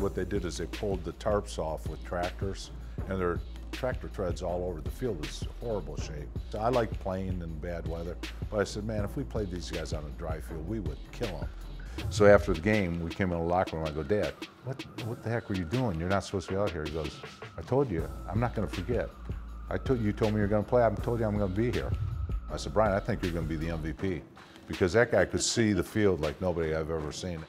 What they did is they pulled the tarps off with tractors, and their tractor treads all over the field. It was horrible shape. So I like playing in bad weather, but I said, man, if we played these guys on a dry field, we would kill them. So after the game, we came in the locker room. I go, Dad, what the heck were you doing? You're not supposed to be out here. He goes, I told you, I'm not going to forget. You told me you're going to play. I told you I'm going to be here. I said, Brian, I think you're going to be the MVP, because that guy could see the field like nobody I've ever seen.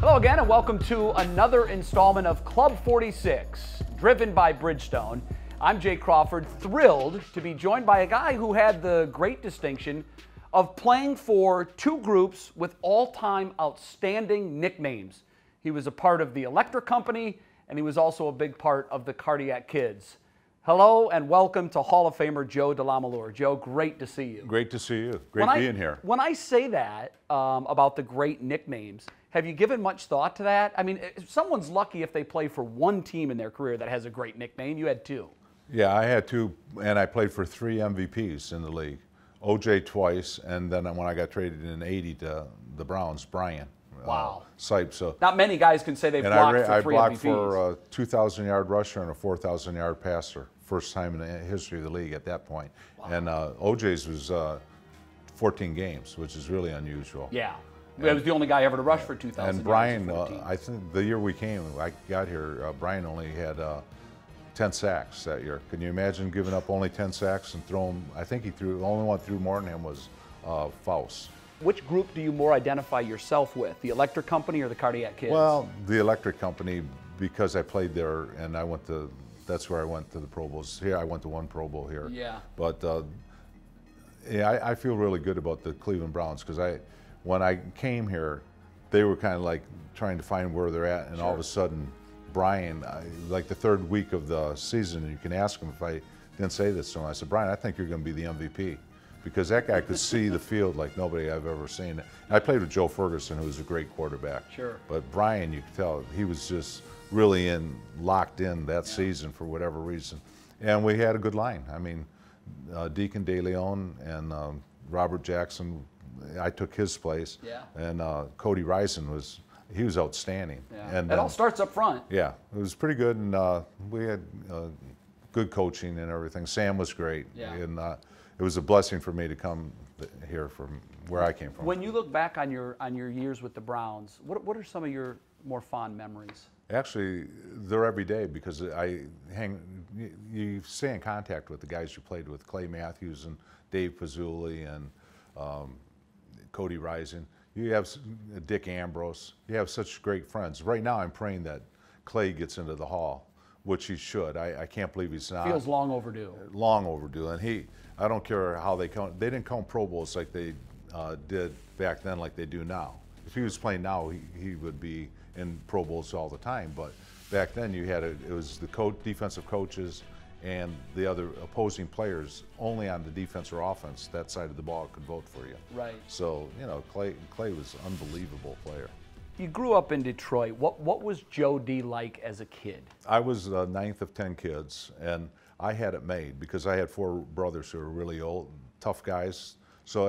Hello again, and welcome to another installment of Club 46, driven by Bridgestone. I'm Jay Crawford, thrilled to be joined by a guy who had the great distinction of playing for two groups with all-time outstanding nicknames. He was a part of the Electric Company, and he was also a big part of the Kardiac Kids. Hello and welcome to Hall of Famer Joe DeLamielleure. Joe, great to see you. Great to see you. Great being here. When I say that about the great nicknames, have you given much thought to that? I mean, someone's lucky if they play for one team in their career that has a great nickname. You had two. Yeah, I had two, and I played for 3 MVPs in the league. OJ twice, and then when I got traded in '80 to the Browns, Brian. Wow. Sipe. So not many guys can say they've blocked for 3 MVPs. I blocked for a 2,000-yard rusher and a 4,000-yard passer. First time in the history of the league at that point. Wow. And OJ's was 14 games, which is really unusual. Yeah. I was the only guy ever to rush for 2,000 yards. And Brian, I think the year we came, I got here, Brian only had 10 sacks that year. Can you imagine giving up only 10 sacks and throwing? I think the only one threw more than him was Faust. Which group do you more identify yourself with, the Electric Company or the Kardiac Kids? Well, the Electric Company, because I played there and that's where I went to the Pro Bowls. Here, I went to 1 Pro Bowl here. Yeah. But yeah, I feel really good about the Cleveland Browns, because when I came here, they were kind of like trying to find where they're at, and all of a sudden, Brian, like the 3rd week of the season, and you can ask him if I didn't say this to him. I said, Brian, I think you're going to be the MVP, because that guy could see the field like nobody I've ever seen. And I played with Joe Ferguson, who was a great quarterback. Sure. But Brian, you could tell, he was just really locked in that season for whatever reason. And we had a good line. I mean, Deacon DeLamielleure and Robert Jackson, I took his place. Yeah. And Cody Risen was outstanding. Yeah. And it all starts up front. Yeah, it was pretty good, and we had good coaching and everything. Sam was great. Yeah. And it was a blessing for me to come here from where I came from. When you look back on your years with the Browns, what are some of your more fond memories? Actually, they're every day, because you stay in contact with the guys you played with, Clay Matthews and Dave Pazzulli and Cody Risen. You have Dick Ambrose. You have such great friends. Right now, I'm praying that Clay gets into the Hall, which he should. I can't believe he's not. Feels long overdue. Long overdue. And I don't care how they count. They didn't count Pro Bowls like they did back then, like they do now. If he was playing now, he would be in Pro Bowls all the time. But back then, it was the defensive coaches and the other opposing players only on the defense or offense, that side of the ball, could vote for you. Right. So, Clay was an unbelievable player. You grew up in Detroit. What was Joe D like as a kid? I was the 9th of 10 kids, and I had it made, because I had 4 brothers who were really old, tough guys. So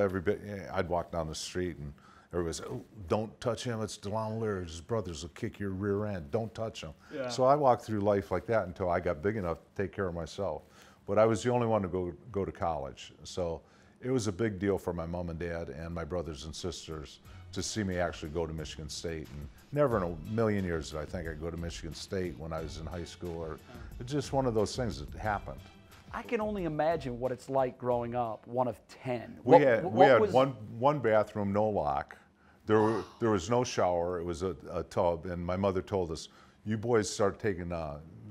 I'd walk down the street and everybody said, oh, don't touch him, it's DeLamielleure, his brothers will kick your rear end, don't touch him. Yeah. So I walked through life like that until I got big enough to take care of myself. But I was the only one to go to college. So it was a big deal for my mom and dad and my brothers and sisters to see me actually go to Michigan State. And never in a million years did I think I'd go to Michigan State when I was in high school. It's just one of those things that happened. I can only imagine what it's like growing up, one of 10. We had one bathroom, no lock. There was no shower. It was a tub, and my mother told us, "You boys start taking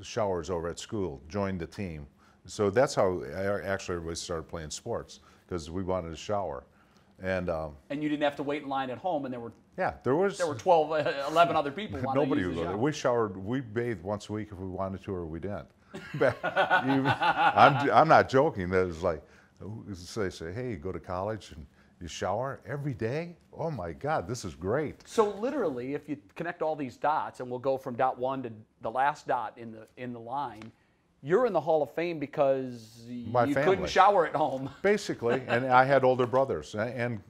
showers over at school. Join the team." So that's how actually everybody started playing sports, because we wanted a shower. And you didn't have to wait in line at home, and there were 12, 11 other people. Nobody would go there. We bathed once a week if we wanted to, or we didn't. I'm not joking. That was like, they say, hey, you go to college and you shower every day? Oh my God, this is great. So literally, if you connect all these dots, and we'll go from dot 1 to the last dot in the line, You're in the Hall of Fame because My you family. couldn't shower at home. Basically, and I had older brothers, and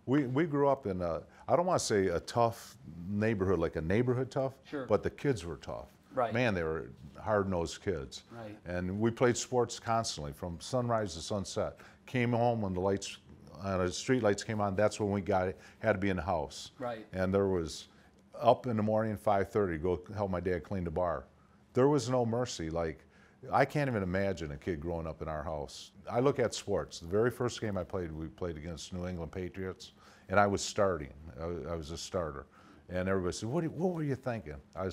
we grew up in I don't want to say a tough neighborhood, like a neighborhood tough, Sure. but the kids were tough. Right. Man, they were hard-nosed kids. Right. And we played sports constantly from sunrise to sunset. Came home when the lights, the street lights came on. That's when we had to be in the house. Right. And there was up in the morning, 5:30, go help my dad clean the bar. There was no mercy. Like, I can't even imagine a kid growing up in our house. I look at sports. The very first game I played, we played against New England Patriots, and I was starting. I was a starter. And everybody said, what were you thinking? I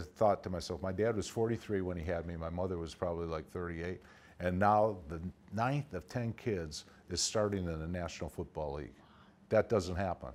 thought to myself, my dad was 43 when he had me. My mother was probably like 38. And now the 9th of 10 kids is starting in the National Football League. That doesn't happen,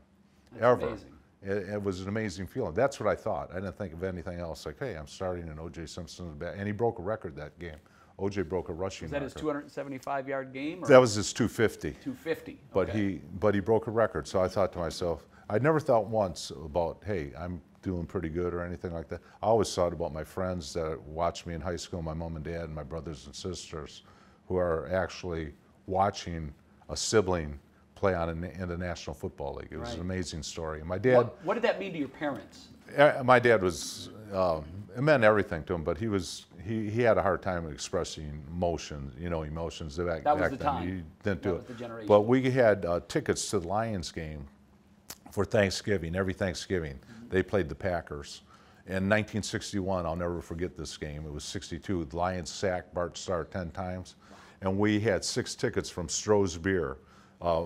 That's ever. amazing. It was an amazing feeling. That's what I thought. I didn't think of anything else. Like, hey, I'm starting in O.J. Simpson's bat. And he broke a record that game. O.J. broke a rushing record. Was that his 275-yard game? Or? That was his 250. 250. But okay. he broke a record. So I thought to myself, I never thought once about, hey, I'm doing pretty good or anything like that. I always thought about my friends that watched me in high school, my mom and dad, and my brothers and sisters, who are actually watching a sibling play in the National Football League. It was an amazing story. And my dad. What did that mean to your parents? My dad was. It meant everything to him, but he had a hard time expressing emotions. Emotions back That was back the then. time. He didn't do That was it. the generation. But we had tickets to the Lions game for Thanksgiving. Every Thanksgiving, they played the Packers. In 1961, I'll never forget this game. It was 62. The Lions sacked Bart Starr 10 times, and we had 6 tickets from Stroh's Beer.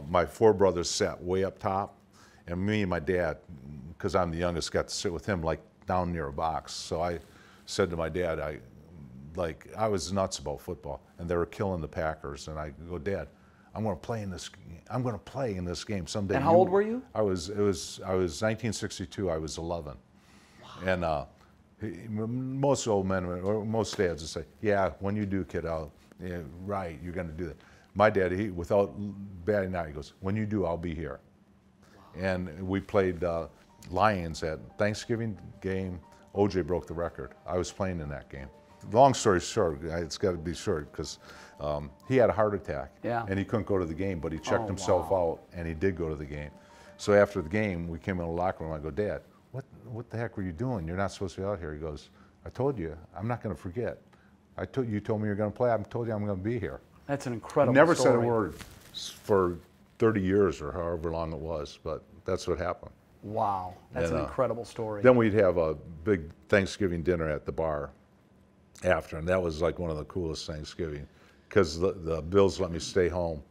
My 4 brothers sat way up top, and me and my dad, because I'm the youngest, got to sit with him like down near a box. So I said to my dad, I was nuts about football, and they were killing the Packers, and I go, Dad, I'm going to play in this. I'm going to play in this game someday. And how old were you? I was 1962. I was 11, wow. And most old men or most dads would say, "Yeah, when you do, kid, right, you're going to do that." My dad, without batting an eye, he goes, "When you do, I'll be here." Wow. And we played Lions at Thanksgiving game. OJ broke the record. I was playing in that game. Long story short, it's got to be short because he had a heart attack, and he couldn't go to the game, but he checked himself out, and he did go to the game. So after the game, we came in the locker room. I go, Dad, what the heck were you doing? You're not supposed to be out here. He goes, I told you, I'm not going to forget. You told me you're going to play. I told you I'm going to be here. That's an incredible Never story. said a word for 30 years or however long it was, but that's what happened. Wow, that's an incredible story. Then we'd have a big Thanksgiving dinner at the bar after, and that was like one of the coolest Thanksgiving because the Bills let me stay home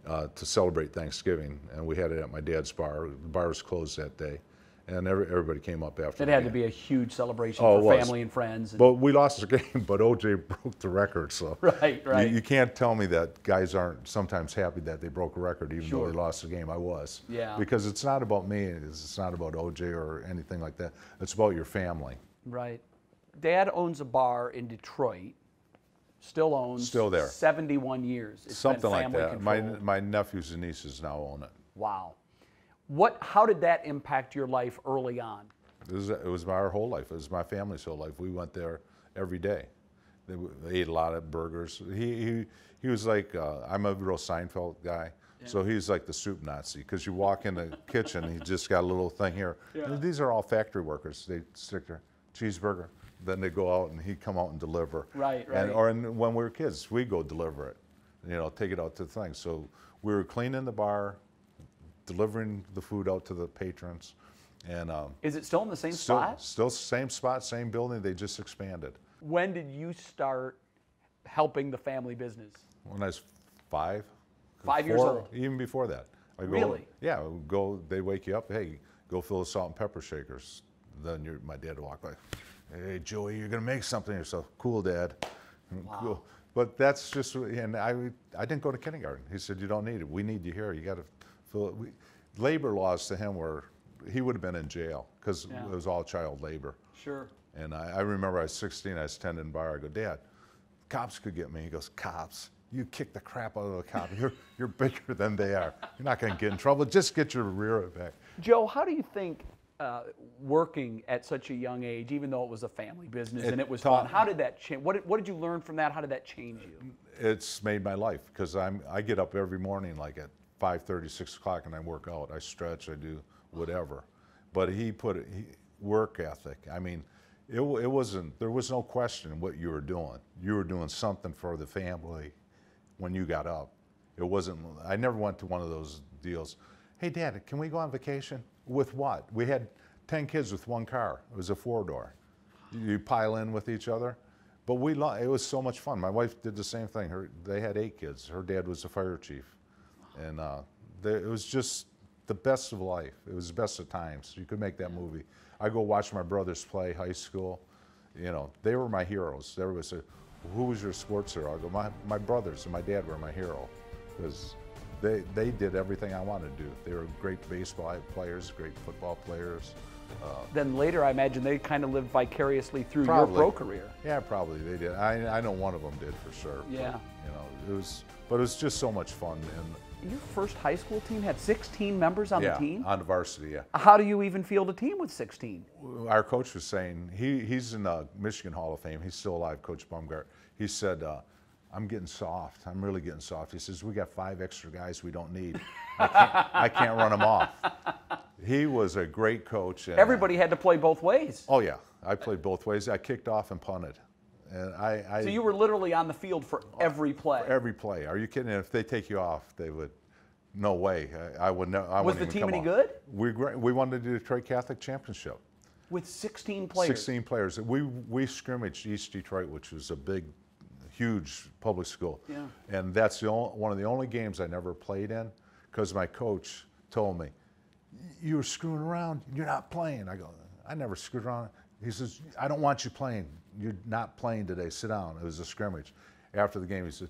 to celebrate Thanksgiving, and we had it at my dad's bar. The bar was closed that day, and everybody came up after. It had to be a huge celebration for family and friends. But we lost the game, but OJ broke the record, so right. You can't tell me that guys aren't sometimes happy that they broke a record, even though they lost the game. I was, because it's not about me, it's not about OJ or anything like that. It's about your family. Right. Dad owns a bar in Detroit. Still there. 71 years. It's something like that. Controlled. My nephews and nieces now own it. Wow. How did that impact your life early on? It was our whole life. It was my family's whole life. We went there every day. They ate a lot of burgers. He was like, I'm a real Seinfeld guy, so he's like the soup Nazi, because you walk in the kitchen, he just got a little thing here. These are all factory workers. They stick their cheeseburger, then they go out and he'd come out and deliver. Right. Or when we were kids, we'd go deliver it, take it out to the thing. So we were cleaning the bar, delivering the food out to the patrons. And is it still in the same spot? Still same spot, same building. They just expanded. When did you start helping the family business? When I was 5. 5 years old? Even before that. Really? Yeah, they wake you up, hey, go fill the salt and pepper shakers. Then my dad would walk like, hey, Joey, you're going to make something of yourself. Cool, Dad. Wow. Cool. But that's just, and I didn't go to kindergarten. He said, you don't need it. We need you here. You got to fill it. Labor laws to him were, he would have been in jail because it was all child labor. Sure. And I remember I was 16, I was tending bar. I go, Dad, cops could get me. He goes, cops? You kick the crap out of a cop. You're bigger than they are. You're not going to get in trouble. Just get your rear back. Joe, how do you think working at such a young age, even though it was a family business and it was taught- fun? How did that change? What did you learn from that? How did that change you? It's made my life because I get up every morning like at 5:30, 6 o'clock, and I work out. I stretch, I do whatever. But work ethic. I mean, it wasn't, there was no question what you were doing. You were doing something for the family when you got up. It wasn't, I never went to one of those deals. Hey, Dad, can we go on vacation? With what? We had 10 kids with one car. It was a 4-door. You pile in with each other. But it was so much fun. My wife did the same thing. They had 8 kids. Her dad was a fire chief. And it was just the best of life. It was the best of times. You could make that movie. I go watch my brothers play high school. You know, they were my heroes. Everybody said, who was your sports hero? I go, my brothers and my dad were my hero. Because they did everything I wanted to do. They were great baseball players, great football players. Then later, I imagine they kind of lived vicariously through Probably. your pro career. Yeah, probably they did. I know one of them did for sure. Yeah. But, it was just so much fun. And Your first high school team had 16 members on the team? On the varsity, yeah. How do you even field a team with 16? Our coach was saying, he's in the Michigan Hall of Fame. He's still alive, Coach Baumgart. He said, I'm getting soft. I'm really getting soft. He says, we got 5 extra guys we don't need. I can't run them off. He was a great coach. And, Everybody had to play both ways. Oh, yeah. I played both ways. I kicked off and punted. And So you were literally on the field for every play? Every play. Are you kidding? And if they take you off, they would, no way. I would never. Was the team any good? We won the Detroit Catholic Championship. With 16 players? 16 players. We scrimmaged East Detroit, which was a big, huge public school. Yeah. And that's one of the only games I never played in because my coach told me, you were screwing around, you're not playing. I go, I never screwed around. He says, I don't want you playing. You're not playing today. Sit down. It was a scrimmage. After the game, he said,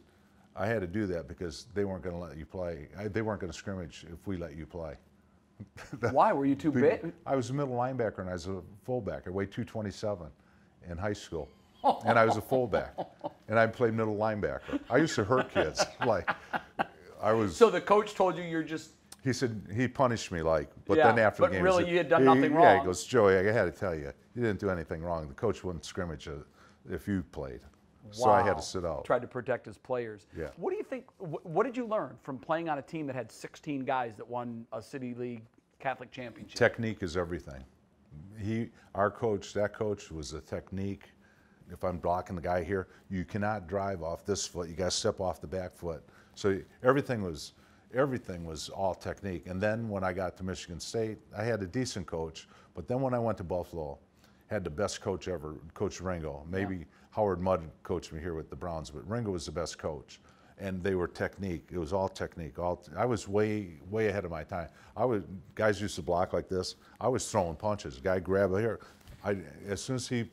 I had to do that because they weren't going to let you play. They weren't going to scrimmage if we let you play. Why? Were you too big? I was a middle linebacker and I was a fullback. I weighed 227 in high school. And I was a fullback. And I played middle linebacker. I used to hurt kids. So the coach told you you're just... He said, he punished me then after the game. But really said, you had done nothing wrong. Yeah, he goes, Joey, I had to tell you, you didn't do anything wrong. The coach wouldn't scrimmage if you played. So I had to sit out. Tried to protect his players. Yeah. What do you think, what did you learn from playing on a team that had 16 guys that won a City League Catholic Championship? Technique is everything. That coach was a technique. If I'm blocking the guy here, you cannot drive off this foot. You got to step off the back foot. So everything was all technique. And then when I got to Michigan State, I had a decent coach. But then when I went to Buffalo, had the best coach ever, Coach Ringo. Maybe Howard Mudd coached me here with the Browns, but Ringo was the best coach. And they were technique. It was all technique. I was way ahead of my time. Guys used to block like this. I was throwing punches. Guy grabbed here. As soon as he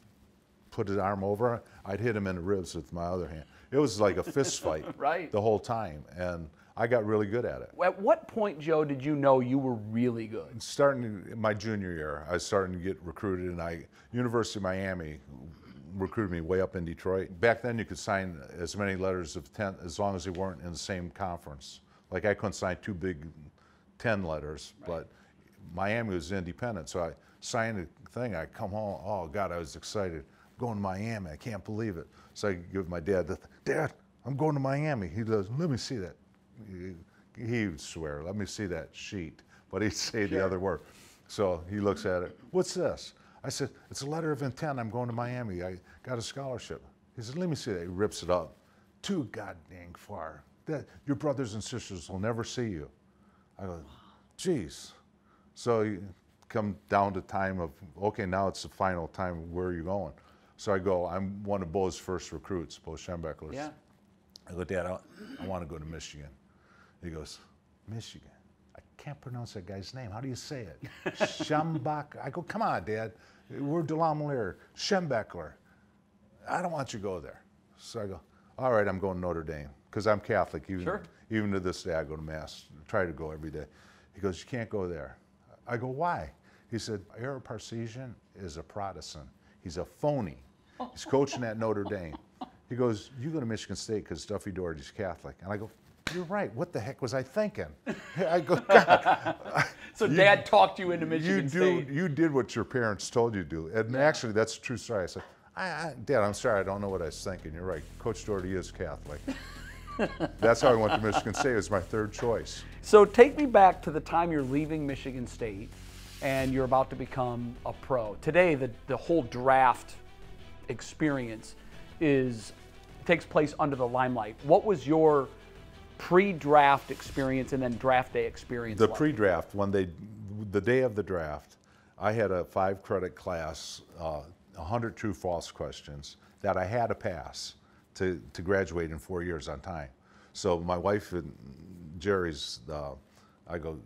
put his arm over, I'd hit him in the ribs with my other hand. It was like a fist fight Right. the whole time. And I got really good at it. At what point, Joe, did you know you were really good? Starting in my junior year, I was starting to get recruited, and University of Miami recruited me way up in Detroit. Back then, you could sign as many letters of intent as long as they weren't in the same conference. Like I couldn't sign 2 big 10 letters, but Miami was independent, so I signed a thing. I come home, oh God, I was excited. I'm going to Miami, I can't believe it. So I give my dad, Dad, I'm going to Miami. He goes, let me see that. He would swear, let me see that sheet, but he'd say the other word. So he looks at it, what's this? I said, it's a letter of intent, I'm going to Miami, I got a scholarship. He said, let me see that. He rips it up. Too goddamn far. Your brothers and sisters will never see you. I go, geez. So you come down to time of, okay, now it's the final time, where are you going? So I go, I'm one of Bo's first recruits, Bo Schembechler's. Yeah. I go, Dad, I want to go to Michigan. He goes, Michigan? I can't pronounce that guy's name. How do you say it? Schembach. I go, come on, Dad. We're DeLamielleure. Schembechler. I don't want you to go there. So I go, all right, I'm going to Notre Dame because I'm Catholic. Even to this day, I go to Mass. I try to go every day. He goes, you can't go there. I go, why? He said, Aaron Parsesian is a Protestant. He's a phony. He's coaching at Notre Dame. He goes, you go to Michigan State because Duffy Doherty's Catholic. And I go, you're right. What the heck was I thinking? I go, God. So Dad talked you into Michigan State. You did what your parents told you to do. And actually, that's a true story. I said, Dad, I'm sorry, I don't know what I was thinking. You're right. Coach Doherty is Catholic. That's how I went to Michigan State. It was my third choice. So take me back to the time you're leaving Michigan State and you're about to become a pro. Today, the whole draft experience takes place under the limelight. What was your pre-draft experience and then draft day experience The like? pre-draft, the day of the draft, I had a 5-credit class, 100 true false questions that I had to pass to graduate in 4 years on time. So my wife and Jerry's, I go,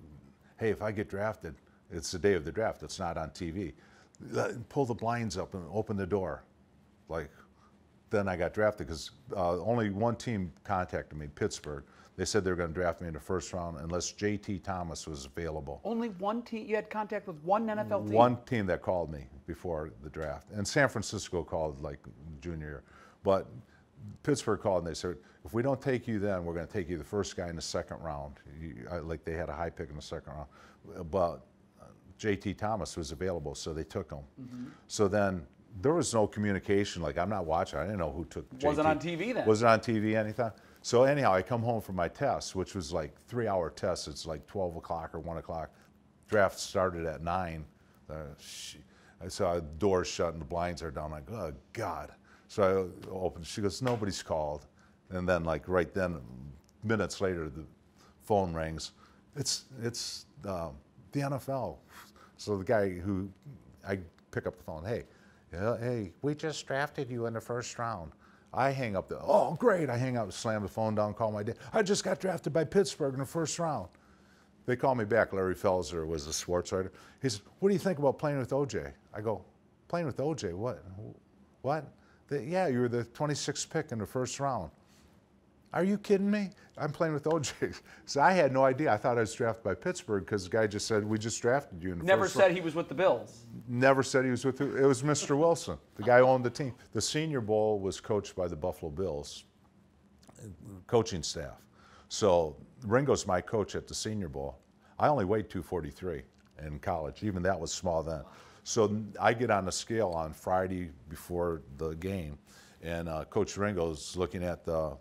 hey, if I get drafted, it's the day of the draft, it's not on TV. Pull the blinds up and open the door. Like, then I got drafted because only one team contacted me, Pittsburgh. They said they were going to draft me in the first round unless J.T. Thomas was available. Only one team? You had contact with one NFL team? One team that called me before the draft. And San Francisco called like junior year. But Pittsburgh called and they said, if we don't take you then, we're going to take you the first guy in the second round. Like they had a high pick in the second round. But J.T. Thomas was available, so they took him. Mm-hmm. So then there was no communication. Like, I'm not watching. I didn't know who took J.T. Wasn't on TV then? Wasn't on TV anytime. So anyhow, I come home from my test, which was like 3-hour test. It's like 12 o'clock or 1 o'clock. Draft started at 9. I saw the doors shut and the blinds are down. I'm like, oh, God. So I opened. She goes, nobody's called. And then, like, right then, minutes later, the phone rings. It's the NFL. So the guy who, I pick up the phone, hey, we just drafted you in the first round. I hang up oh, great. I hang up, slam the phone down, call my dad. I just got drafted by Pittsburgh in the first round. They call me back. Larry Felser was the sports writer. He said, what do you think about playing with OJ? I go, playing with OJ? What? Yeah, you were the 26th pick in the first round. Are you kidding me? I'm playing with OJ. So I had no idea. I thought I was drafted by Pittsburgh because the guy just said, we just drafted you in the Never first said round. he was with the Bills. Never said he was with it was Mr. Wilson, the guy who owned the team. The Senior Bowl was coached by the Buffalo Bills coaching staff. So Ringo's my coach at the Senior Bowl. I only weighed 243 in college. Even that was small then. So I get on the scale on Friday before the game, and Coach Ringo's looking at the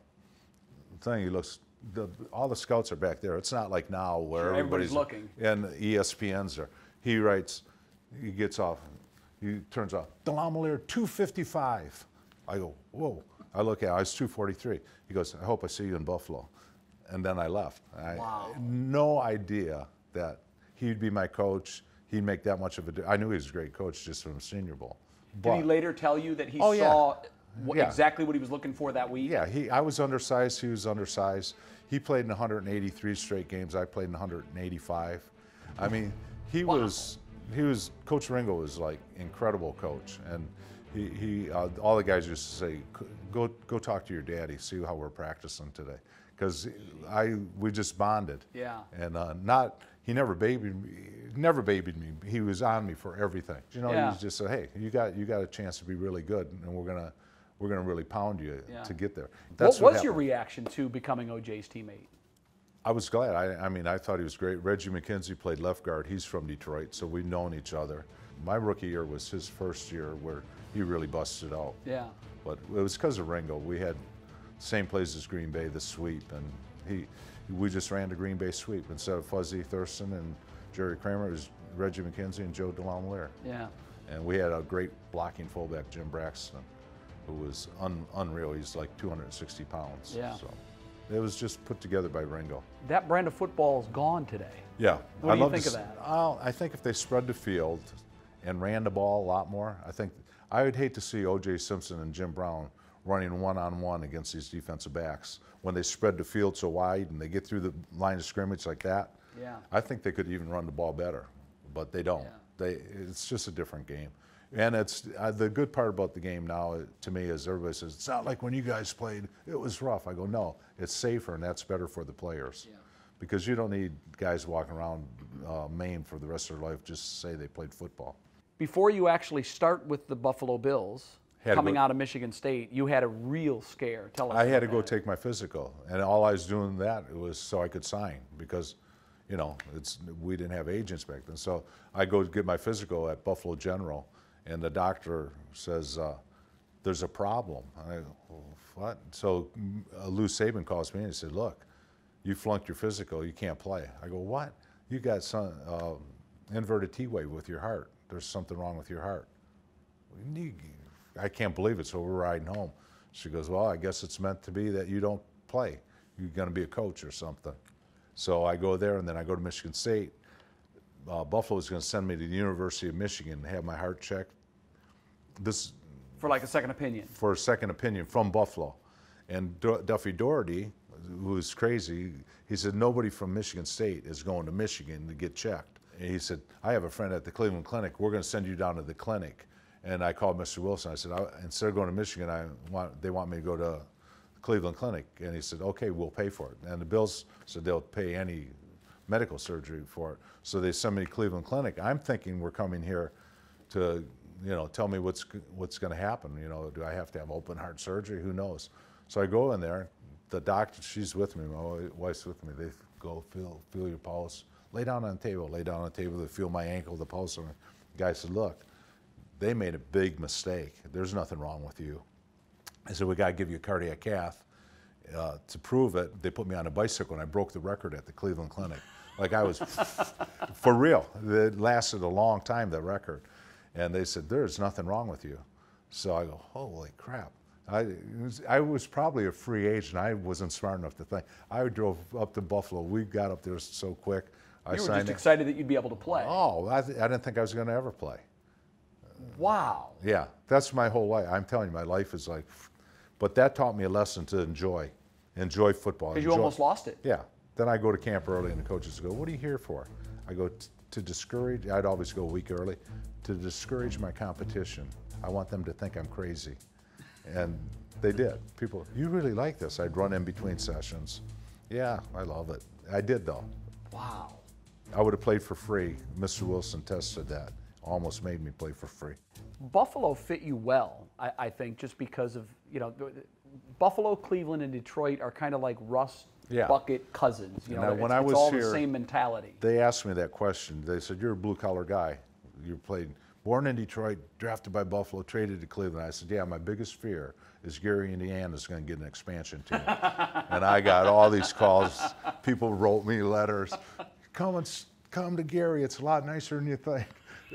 thing. He looks, all the scouts are back there. It's not like now where everybody's looking. And ESPN's there. He writes, he gets off, he turns off, DeLamielleure 255. I go, whoa. I look at it, I was 243. He goes, I hope I see you in Buffalo. And then I left. Wow. No idea that he'd be my coach. He'd make that much of a, I knew he was a great coach just from the Senior Bowl. Did he later tell you that he saw Yeah. exactly what he was looking for that week? Yeah, I was undersized, he was undersized. He played in 183 straight games. I played in 185. I mean, he was Coach Ringo was like incredible coach, and he all the guys used to say, go talk to your daddy, see how we're practicing today, because we just bonded. Yeah. And he never babied me. He was on me for everything. You know, Yeah. he was just said, hey, you got a chance to be really good, and we're gonna really pound you to get there. That's what was your reaction to becoming OJ's teammate? I was glad. I mean, I thought he was great. Reggie McKenzie played left guard. He's from Detroit, so we've known each other. My rookie year was his first year where he really busted out. Yeah. But it was because of Ringo. We had the same plays as Green Bay, the sweep, and we just ran the Green Bay sweep. Instead of Fuzzy Thurston and Jerry Kramer, it was Reggie McKenzie and Joe DeLamielleure. Yeah. And we had a great blocking fullback, Jim Braxton, who was unreal. He's like 260 pounds. Yeah. So it was just put together by Ringo. That brand of football is gone today. Yeah. What do you think of that? I think if they spread the field and ran the ball a lot more, I would hate to see O.J. Simpson and Jim Brown running one-on-one against these defensive backs when they spread the field so wide and they get through the line of scrimmage like that. Yeah. I think they could even run the ball better, but they don't. Yeah. It's just a different game. And it's the good part about the game now to me is everybody says, it's not like when you guys played, it was rough. I go, no, it's safer and that's better for the players. Yeah. Because you don't need guys walking around maimed for the rest of their life just to say they played football. Before you actually start with the Buffalo Bills, coming out of Michigan State, you had a real scare. Tell us. I had to go take my physical, and all I was doing it was so I could sign, because you know, we didn't have agents back then. So I go get my physical at Buffalo General, and the doctor says, there's a problem. I go, well, what? So Lou Saban calls me and he said, look, you flunked your physical, you can't play. I go, what? You got some inverted T-wave with your heart. There's something wrong with your heart. I can't believe it, so we're riding home. She goes, well, I guess it's meant to be that you don't play. You're gonna be a coach or something. So I go there, and then I go to Michigan State. Buffalo's gonna send me to the University of Michigan and have my heart checked. For like a second opinion. For a second opinion from Buffalo. And Duffy Doherty, who's crazy, he said, nobody from Michigan State is going to Michigan to get checked. And he said, I have a friend at the Cleveland Clinic. We're going to send you down to the clinic. And I called Mr. Wilson. I said, instead of going to Michigan, they want me to go to the Cleveland Clinic. And he said, okay, we'll pay for it. And the Bills said they'll pay any medical surgery for it. So they sent me to Cleveland Clinic. I'm thinking we're coming here to, you know, tell me what's going to happen. You know, do I have to have open heart surgery? Who knows? So I go in there. The doctor, she's with me. My wife's with me. They go feel your pulse. Lay down on the table. Lay down on the table. They feel my ankle, the pulse. And the guy said, look, they made a big mistake. There's nothing wrong with you. I said, we got to give you a cardiac cath. To prove it, they put me on a bicycle, and I broke the record at the Cleveland Clinic. Like I was, for real. It lasted a long time, that record. And they said, there's nothing wrong with you. So I go, holy crap. I was probably a free agent. I wasn't smart enough to think. I drove up to Buffalo. We got up there so quick. You were just excited that you'd be able to play. Oh, I didn't think I was going to ever play. Wow. Yeah, that's my whole life. I'm telling you, my life is like, but that taught me a lesson to enjoy football. Because you almost lost it. Yeah. Then I go to camp early, and the coaches go, what are you here for? I go, to discourage, I'd always go a week early, to discourage my competition. I want them to think I'm crazy. And they did. People, you really like this. I'd run in between sessions. Yeah, I love it. I did, though. Wow. I would have played for free. Mr. Wilson tested that. Almost made me play for free. Buffalo fit you well, I think, just because of, you know, Buffalo, Cleveland, and Detroit are kind of like rust bucket cousins. You know, when I was all here, the same mentality. They asked me that question. They said, you're a blue-collar guy. You played, born in Detroit, drafted by Buffalo, traded to Cleveland. I said, yeah, my biggest fear is Gary, Indiana is going to get an expansion team. And I got all these calls. People wrote me letters. Come to Gary. It's a lot nicer than you think.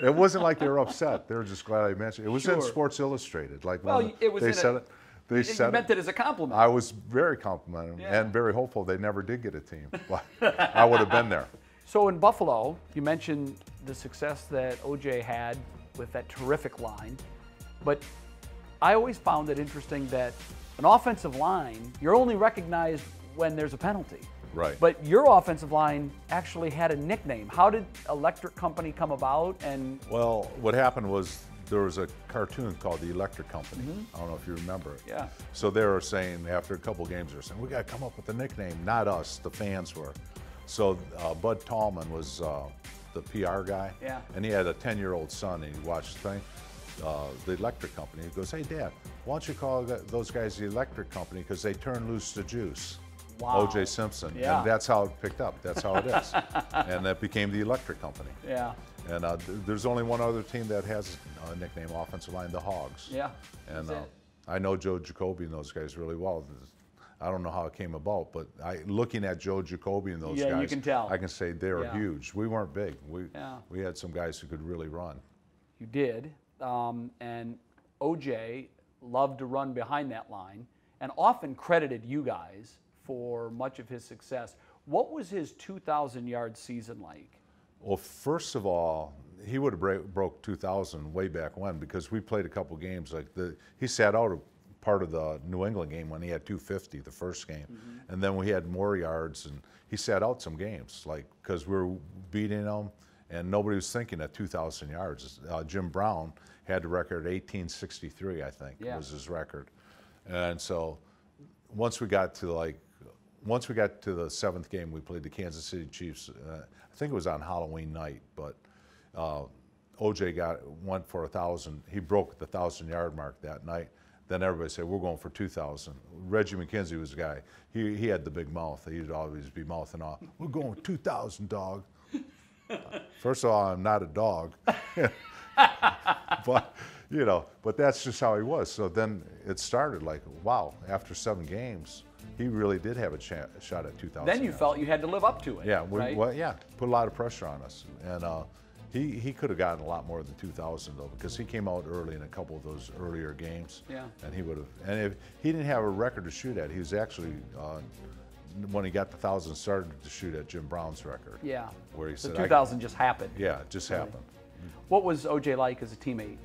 It wasn't like they were upset. They were just glad I mentioned it. It was in Sports Illustrated. Like they said it. They said you meant it as a compliment. I was very complimentary and very hopeful they never did get a team. I would have been there. So in Buffalo, you mentioned the success that OJ had with that terrific line, but I always found it interesting that an offensive line, you're only recognized when there's a penalty. Right. But your offensive line actually had a nickname. How did Electric Company come about? And well, what happened was there was a cartoon called The Electric Company. I don't know if you remember it. Yeah. So they were saying, after a couple games, they were saying, we got to come up with a nickname. Not us, the fans were. So Bud Tallman was the PR guy. Yeah. And he had a 10-year-old son, and he watched the thing, the Electric Company. He goes, hey, Dad, why don't you call those guys the Electric Company, because they turn loose the juice. Wow. O.J. Simpson. Yeah. And that's how it picked up. That's how it is. And that became the Electric Company. Yeah. And there's only one other team that has a nickname, offensive line, the Hogs. Yeah. And I know Joe Jacoby and those guys really well. I don't know how it came about, but looking at Joe Jacoby and those guys, you can tell. I can say they're huge. We weren't big. We had some guys who could really run. You did. And OJ loved to run behind that line and often credited you guys for much of his success. What was his 2,000-yard season like? Well, first of all, he would have broke 2,000 way back when, because we played a couple games. Like he sat out a part of the New England game when he had 250 the first game, and then we had more yards, and he sat out some games, like because we were beating them, and nobody was thinking at 2,000 yards. Jim Brown had the record at 1863, I think, was his record, and so once we got to the seventh game, we played the Kansas City Chiefs. I think it was on Halloween night, but OJ went for 1,000. He broke the 1,000-yard mark that night. then everybody said, we're going for 2,000. Reggie McKenzie was the guy. He had the big mouth. He'd always be mouthing off, we're going 2,000, dog. First of all, I'm not a dog. But, you know, but that's just how he was. So then it started like, wow, after 7 games, he really did have a shot at 2,000. Then you felt you had to live up to it. Yeah, right? well, yeah, put a lot of pressure on us. And he could have gotten a lot more than 2,000 though, because he came out early in a couple of those earlier games. Yeah. And he would have, and if he didn't have a record to shoot at, he was actually, when he got the 1,000, started to shoot at Jim Brown's record. Yeah. Where he So said, 2,000 just happened. yeah, it just happened. What was OJ like as a teammate?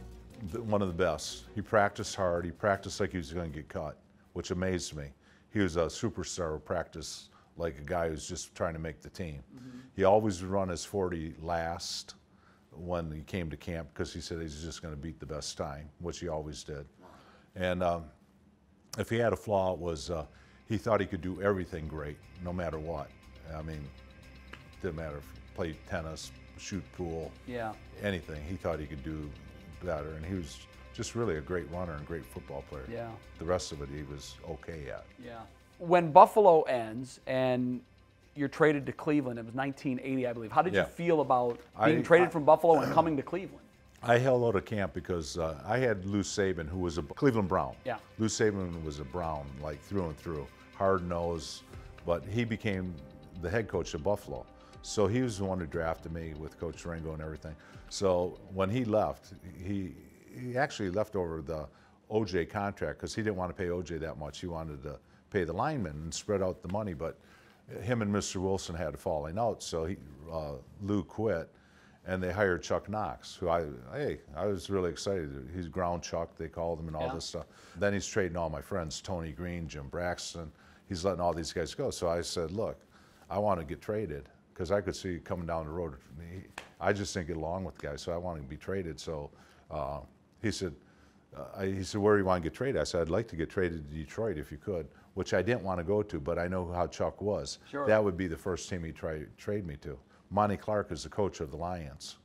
One of the best. He practiced hard. He practiced like he was going to get cut, which amazed me. He was a superstar who practiced like a guy who's just trying to make the team. He always would run his 40 last when he came to camp because he said he's just going to beat the best time, which he always did. And if he had a flaw, it was he thought he could do everything great, no matter what. I mean, didn't matter if he played tennis, shoot pool, Yeah. anything. He thought he could do better, and he was just really a great runner and great football player. Yeah. The rest of it he was okay at. Yeah. When Buffalo ends and you're traded to Cleveland, it was 1980, I believe. How did you Yeah. feel about being traded from Buffalo and coming to Cleveland? I held out of camp because I had Lou Saban, who was a Cleveland Brown. Yeah. Lou Saban was a Brown, like through and through, hard-nosed, but he became the head coach of Buffalo. So he was the one who drafted me with Coach Ringo and everything. So when he left, he actually left over the OJ contract because he didn't want to pay OJ that much. He wanted to pay the linemen and spread out the money, but him and Mr. Wilson had a falling out, so Lou quit, and they hired Chuck Knox, who I was really excited. He's Ground Chuck, they called him, and all this stuff. Then he's trading all my friends, Tony Green, Jim Braxton. He's letting all these guys go. So I said, look, I want to get traded because I could see coming down the road. I just didn't get along with the guys, so I wanted to be traded. So he said, where do you want to get traded? I said, I'd like to get traded to Detroit if you could, which I didn't want to go to, but I know how Chuck was. Sure. That would be the first team he'd trade me to. Monty Clark is the coach of the Lions.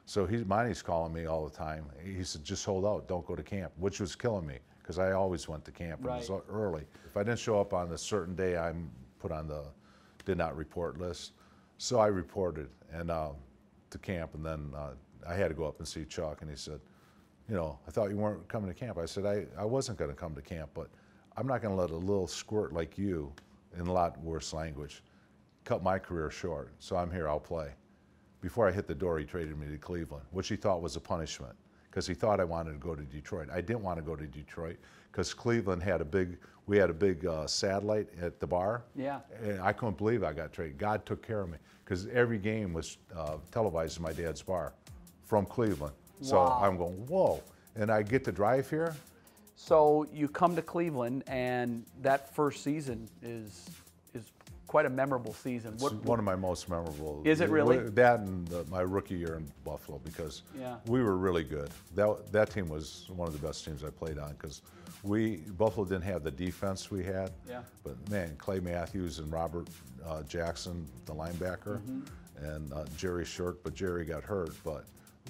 So Monty's calling me all the time. He said, just hold out, don't go to camp, which was killing me because I always went to camp. Right. It was early. If I didn't show up on a certain day, I'm put on the did not report list. So I reported and to camp, and then I had to go up and see Chuck, and he said, you know, I thought you weren't coming to camp. I said, I wasn't going to come to camp, but I'm not going to let a little squirt like you, in a lot worse language, cut my career short. So I'm here, I'll play. Before I hit the door, he traded me to Cleveland, which he thought was a punishment because he thought I wanted to go to Detroit. I didn't want to go to Detroit because Cleveland had a big satellite at the bar. Yeah. And I couldn't believe I got traded. God took care of me because every game was televised in my dad's bar from Cleveland. So Wow. I'm going, whoa. And I get to drive here. So you come to Cleveland, and that first season is quite a memorable season. It's one of my most memorable. Is it really? That and my rookie year in Buffalo, because we were really good. That team was one of the best teams I played on because Buffalo didn't have the defense we had. Yeah. But man, Clay Matthews and Robert Jackson, the linebacker, and Jerry Short, but Jerry got hurt. But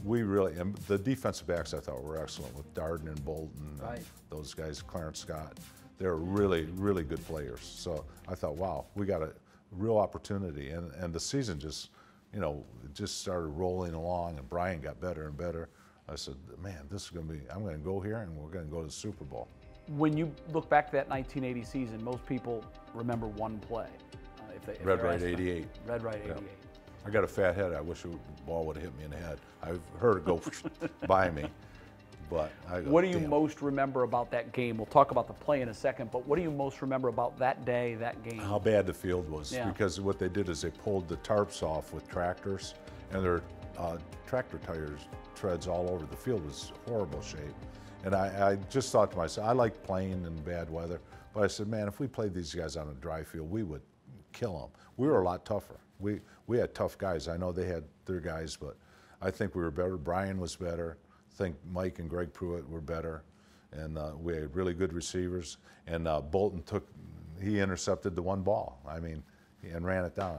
we really, and the defensive backs I thought were excellent with Darden and Bolton, and those guys, Clarence Scott. They're really, really good players. So I thought, wow, we got a real opportunity. And the season just, you know, just started rolling along, and Brian got better and better. I said, man, this is going to be, I'm going to go here and we're going to go to the Super Bowl. When you look back to that 1980 season, most people remember one play. If Red they're Right asked them. 88. Red Right 88. Yeah. I got a fat head. I wish the ball would have hit me in the head. I've heard it go by me. But what do you most remember about that game? We'll talk about the play in a second, but what do you most remember about that day, that game? How bad the field was. Yeah. Because what they did is they pulled the tarps off with tractors, and their tractor tires treads all over. The field was horrible shape. And I just thought to myself, I like playing in bad weather, but I said, man, if we played these guys on a dry field, we would kill them. We were a lot tougher. We had tough guys. I know they had their guys, but I think we were better. Brian was better. I think Mike and Greg Pruitt were better, and we had really good receivers. And Bolton he intercepted the one ball. I mean, and ran it down.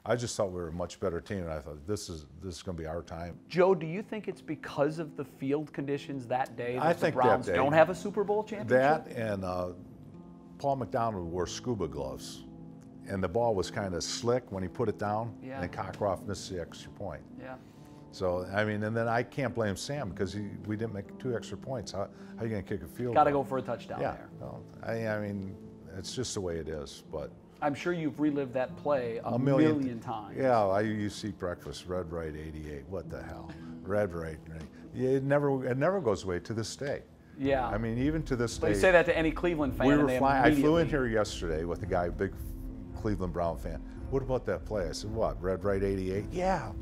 I just thought we were a much better team, and I thought this is going to be our time. Joe, do you think it's because of the field conditions that day that I the think Browns that day, don't have a Super Bowl championship? That and Paul McDonald wore scuba gloves, and the ball was kind of slick when he put it down, Yeah. and Cockcroft missed the extra point. Yeah. So, I mean, and then I can't blame Sam because we didn't make 2 extra points. How are you going to kick a field Got to goal? go for a touchdown Yeah, there. well, I mean, it's just the way it is. But I'm sure you've relived that play a million times. Yeah, I used to eat breakfast, red, right, 88. What the hell? Red, right. Yeah, it never goes away to this day. Yeah. I mean, even to this But day. you say that to any Cleveland fan, We and were they flying. I flew in immediately- here yesterday with a guy, a big Cleveland Brown fan. What about that play? I said, what, red, right, 88? Yeah,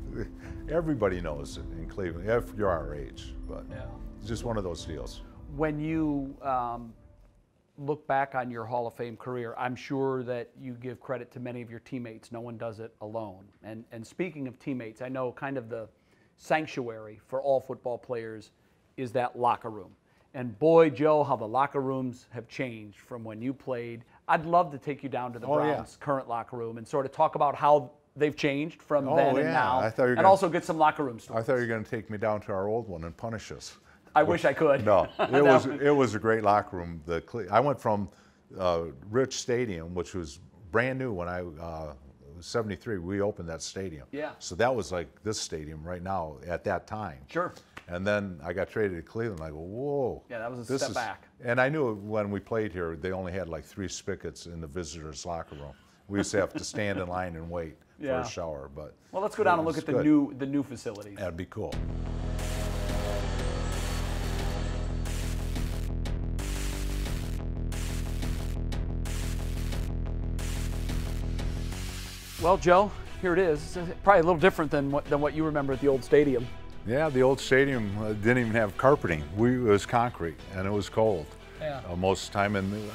everybody knows it in Cleveland, if you're our age. But Yeah. it's just one of those deals. When you look back on your Hall of Fame career, I'm sure that you give credit to many of your teammates. No one does it alone. And speaking of teammates, I know kind of the sanctuary for all football players is that locker room. And boy, Joe, how the locker rooms have changed from when you played. I'd love to take you down to the Browns' current locker room and sort of talk about how they've changed from then and now, I thought you were and gonna, also get some locker room stories. I thought you were going to take me down to our old one and punish us. I wish I could. No, it was a great locker room. I went from Rich Stadium, which was brand new when I was 73. We opened that stadium. Yeah. So that was like this stadium right now at that time. Sure. And then I got traded to Cleveland. I go, whoa. Yeah, that was a step back. And I knew when we played here, they only had like 3 spigots in the visitors' locker room. We used to have to stand in line and wait for a shower. But well, let's go down and look at the new facilities. That'd be cool. Well, Joe, here it is. It's probably a little different than what you remember at the old stadium. Yeah, the old stadium didn't even have carpeting. It was concrete, and it was cold most of the time. And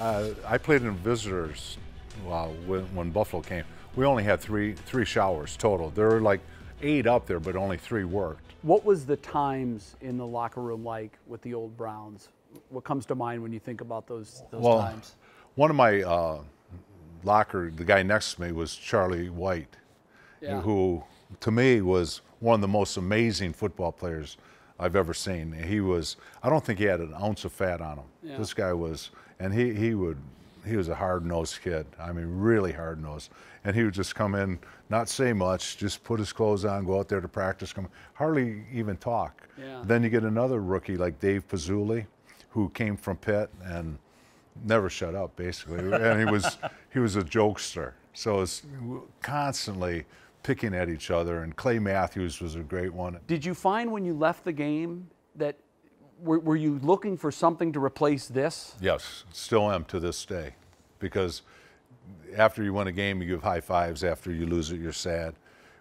I played in visitors when Buffalo came. We only had three showers total. There were like 8 up there, but only 3 worked. What was the times in the locker room like with the old Browns? What comes to mind when you think about those times? One of my the guy next to me was Charlie White, who to me was one of the most amazing football players I've ever seen. I don't think he had an ounce of fat on him. Yeah. This guy was, and he was a hard-nosed kid. I mean, really hard-nosed. And he would just come in, not say much, just put his clothes on, go out there to practice, hardly even talk. Yeah. Then you get another rookie like Dave Pazzulli, who came from Pitt and never shut up, basically. And he was a jokester. So it's constantly picking at each other. And Clay Matthews was a great one. Did you find when you left the game that were you looking for something to replace this? Yes, still am to this day. Because after you win a game, you give high fives. After you lose it, you're sad.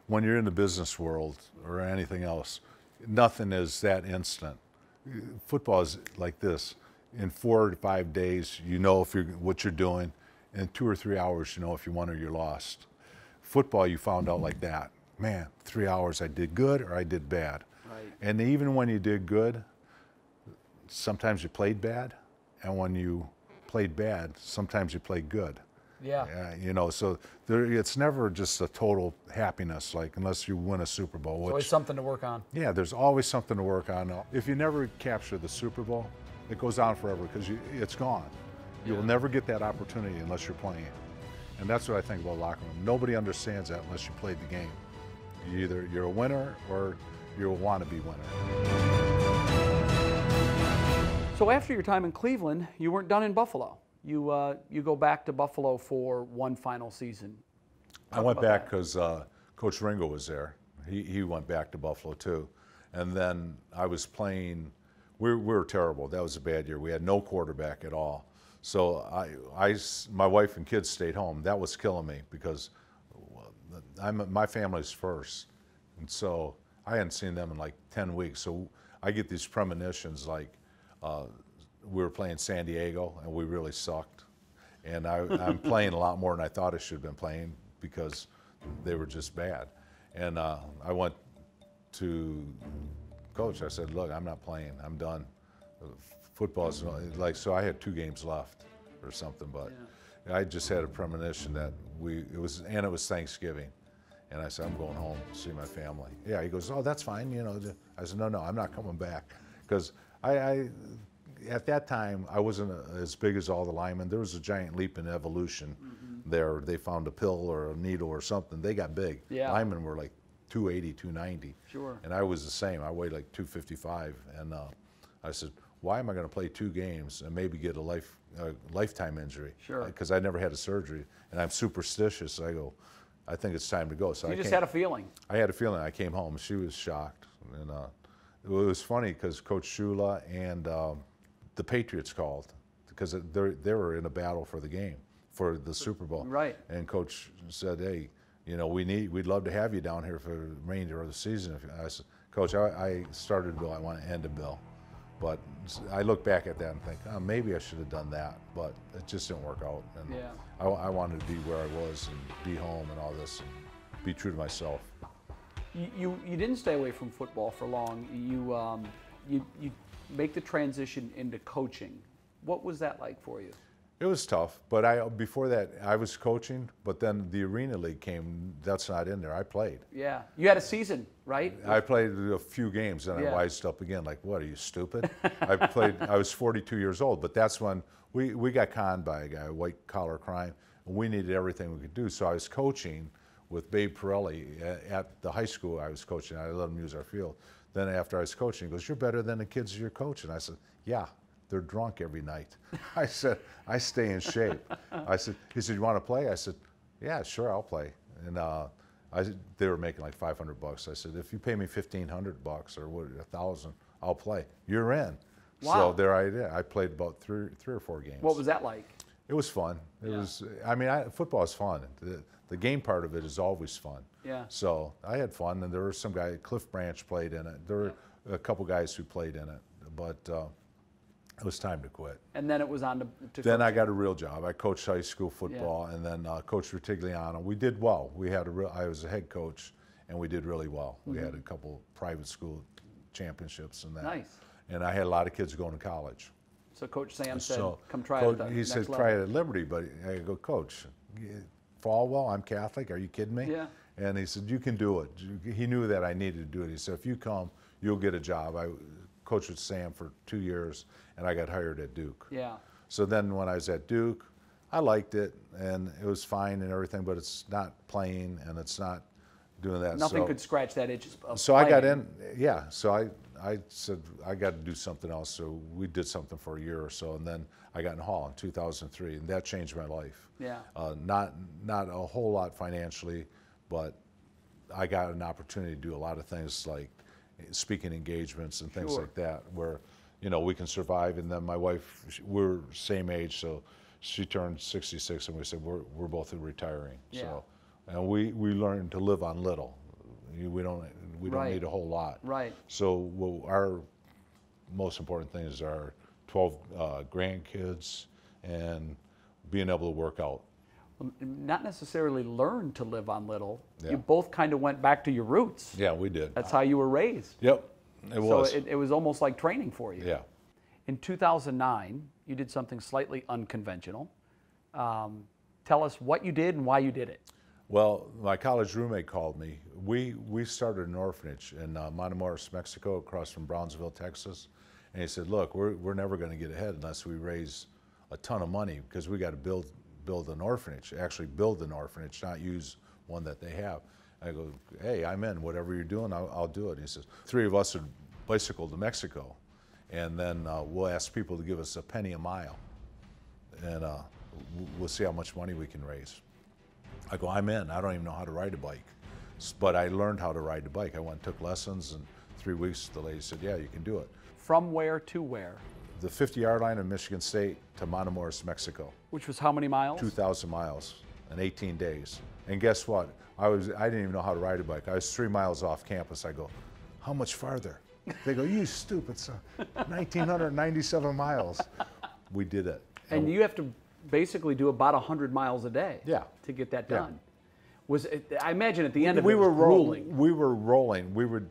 When you're in the business world or anything else, nothing is that instant. Football is like this. In 4 to 5 days, you know what you're doing. In 2 or 3 hours, you know if you won or you lost. Football, you found out like that. Man, 3 hours, I did good or I did bad. Right. And even when you did good, sometimes you played bad. And when you played bad, sometimes you played good. Yeah. So it's never just a total happiness, like unless you win a Super Bowl. There's always something to work on. Yeah, there's always something to work on. If you never capture the Super Bowl, it goes on forever because it's gone. You will never get that opportunity unless you're playing. And that's what I think about locker room. Nobody understands that unless you played the game. You're a winner or you're a wannabe winner. So after your time in Cleveland, you weren't done in Buffalo. You go back to Buffalo for one final season. I went back because Coach Ringo was there. He went back to Buffalo too. And then I was playing, we were terrible. That was a bad year. We had no quarterback at all. So my wife and kids stayed home. That was killing me because my family's first. And so I hadn't seen them in like 10 weeks. So I get these premonitions like we were playing San Diego and we really sucked. And I'm playing a lot more than I thought I should have been playing because they were just bad. And I went to Coach. I said, look, I'm not playing. I'm done. Football's like, so I had 2 games left or something, but I just had a premonition that it was Thanksgiving. And I said, I'm going home to see my family. Yeah, he goes, oh, that's fine. You know, I said, no, I'm not coming back. Because I at that time, I wasn't as big as all the linemen. There was a giant leap in evolution there. They found a pill or a needle or something. They got big. Yeah. Linemen were like 280, 290. Sure. And I was the same. I weighed like 255. And I said, why am I going to play 2 games and maybe get a lifetime injury? Sure. Because I never had a surgery. And I'm superstitious. I go, I think it's time to go. So You I just had a feeling. I had a feeling. I came home. She was shocked. And it was funny because Coach Shula and the Patriots called because they were in a battle for the game, for the Super Bowl. Right. And Coach said, hey, you know, we'd love to have you down here for the remainder of the season. I said, Coach, I started Bill. I want to end a Bill. But I look back at that and think, oh, maybe I should have done that, but it just didn't work out. And Yeah. I wanted to be where I was and be home and all this and be true to myself. You didn't stay away from football for long. You make the transition into coaching. What was that like for you? It was tough, but before that I was coaching, but then the Arena League came. That's not in there. I played. Yeah, you had a season, right? I played a few games, and Yeah. I wised up again. Like, what are you, stupid? I was 42 years old, but that's when we got conned by a guy, white collar crime, and we needed everything we could do. So I was coaching with Babe Pirelli at the high school I was coaching. I let him use our field. Then after I was coaching, he goes, "You're better than the kids you're coaching." I said, "Yeah, they're drunk every night." I said, "I stay in shape." He said, "You want to play?" I said, "Yeah, sure, I'll play." And they were making like $500. I said, "If you pay me $1,500 or what, 1,000, I'll play." You're in. Wow. So there I did. I played about three or four games. What was that like? It was fun. It was. I mean, football is fun. The game part of it is always fun. Yeah. So I had fun, and there were some guys. Cliff Branch played in it. There were a couple guys who played in it, but it was time to quit. And then it was on to Then coaching. I got a real job. I coached high school football, and then Coach Rutigliano. We did well. I was a head coach, and we did really well. We had a couple private school championships and that. Nice. And I had a lot of kids going to college. So Coach Sam said, So, "Come try Coach, it." At the he next said, level. "Try it at Liberty," but I go, "Coach, Falwell, I'm Catholic. Are you kidding me?" Yeah. And he said, "You can do it." He knew that I needed to do it. He said, "If you come, you'll get a job." I coached with Sam for 2 years, and I got hired at Duke. Yeah. So then when I was at Duke, I liked it, and it was fine and everything, but it's not playing, and it's not doing that. Nothing so, could scratch that itch. Of So I got playing. in, yeah. So I said, I got to do something else. So we did something for a year or so, and then I got in Hall in 2003, and that changed my life. Yeah. Not a whole lot financially, but I got an opportunity to do a lot of things like speaking engagements and things Sure. like that, where we can survive. And then my wife, we're same age, so she turned 66, and we said we're both retiring. Yeah. So, and we learned to live on little. We don't Right. need a whole lot. Right. So our most important thing is our 12 grandkids and being able to work out. Not necessarily learn to live on little. Yeah. You both kind of went back to your roots. Yeah, we did. That's how you were raised. Yep, it was. So it was almost like training for you. Yeah. In 2009, you did something slightly unconventional. Tell us what you did and why you did it. Well, my college roommate called me. We started an orphanage in Matamoros, Mexico, across from Brownsville, Texas. And he said, "Look, we're never going to get ahead unless we raise a ton of money, because we got to build an orphanage, actually build an orphanage, not use one that they have." I go, "Hey, I'm in. Whatever you're doing, I'll do it." He says, 3 of us would bicycle to Mexico, and then we'll ask people to give us a penny a mile, and we'll see how much money we can raise. I go, "I'm in. I don't even know how to ride a bike." But I learned how to ride a bike. I went and took lessons, and 3 weeks the lady said, "Yeah, you can do it." From where to where? The 50-yard line of Michigan State to Matamoros, Mexico. Which was how many miles? 2,000 miles in 18 days. And guess what? I didn't even know how to ride a bike. I was 3 miles off campus. I go, "How much farther?" They go, "You stupid son, 1,997 miles." We did it. And you have to basically do about 100 miles a day. Yeah. To get that Yeah. done. I imagine at the end of we it, it were was grueling. We were rolling. We would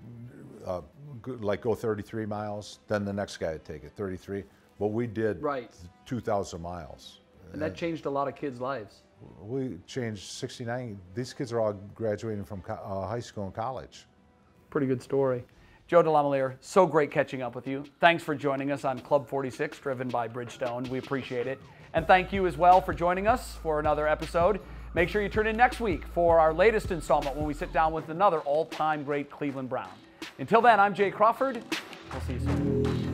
go 33 miles. Then the next guy would take it 33. But we did Right. 2,000 miles And that changed a lot of kids' lives. We changed 69. These kids are all graduating from high school and college. Pretty good story. Joe DeLamielleure, so great catching up with you. Thanks for joining us on Club 46, driven by Bridgestone. We appreciate it. And thank you as well for joining us for another episode. Make sure you tune in next week for our latest installment when we sit down with another all-time great Cleveland Brown. Until then, I'm Jay Crawford. We'll see you soon.